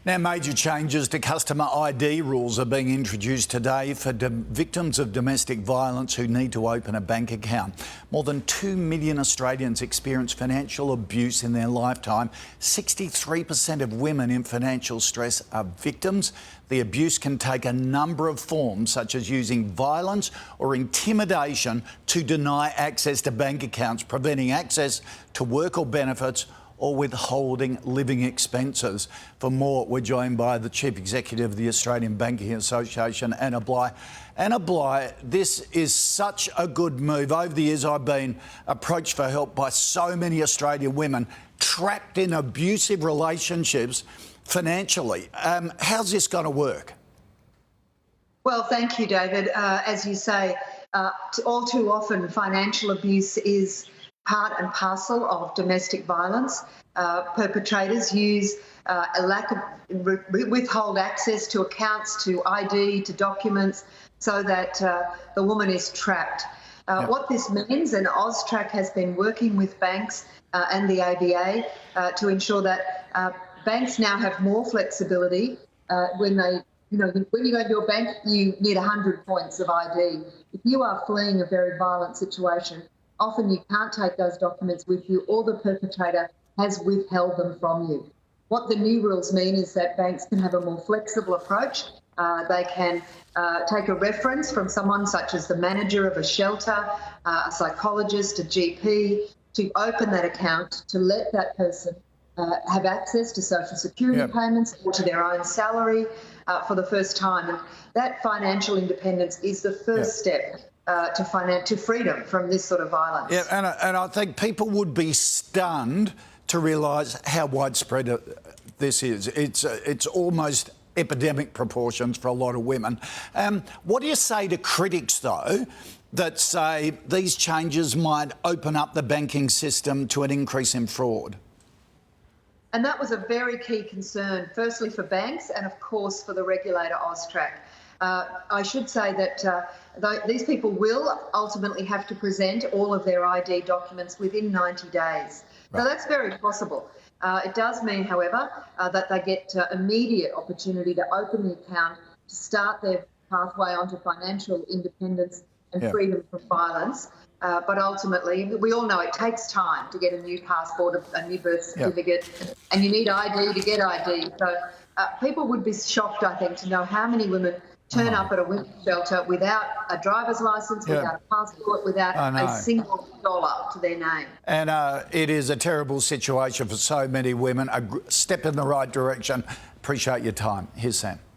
Now, major changes to customer ID rules are being introduced today for victims of domestic violence who need to open a bank account. More than 2 million Australians experience financial abuse in their lifetime. 63% of women in financial stress are victims. The abuse can take a number of forms, such as using violence or intimidation to deny access to bank accounts, preventing access to work or benefits, or withholding living expenses. For more, we're joined by the Chief Executive of the Australian Banking Association, Anna Bligh. Anna Bligh, this is such a good move. Over the years, I've been approached for help by so many Australian women trapped in abusive relationships financially. How's this going to work? Well, thank you, David. As you say, all too often financial abuse is part and parcel of domestic violence. Perpetrators use withhold access to accounts, to ID, to documents, so that the woman is trapped. What this means, and AUSTRAC has been working with banks and the ABA to ensure that banks now have more flexibility when you go to your bank, you need 100 points of ID. If you are fleeing a very violent situation, often you can't take those documents with you, or the perpetrator has withheld them from you. What the new rules mean is that banks can have a more flexible approach. They can take a reference from someone such as the manager of a shelter, a psychologist, a GP, to open that account, to let that person have access to social security payments or to their own salary for the first time. And that financial independence is the first step to freedom from this sort of violence. Yeah, and I think people would be stunned to realise how widespread this is. It's almost epidemic proportions for a lot of women. What do you say to critics, though, that say these changes might open up the banking system to an increase in fraud? And that was a very key concern, firstly for banks and, of course, for the regulator AUSTRAC. I should say that these people will ultimately have to present all of their ID documents within 90 days. So that's very possible. It does mean, however, that they get immediate opportunity to open the account, to start their pathway onto financial independence and freedom from violence. But ultimately, we all know it takes time to get a new passport, a new birth certificate, and you need ID to get ID. So people would be shocked, I think, to know how many women turn up at a women's shelter without a driver's licence, without a passport, without a single dollar to their name. And it is a terrible situation for so many women. A step in the right direction. Appreciate your time. Here's Sam.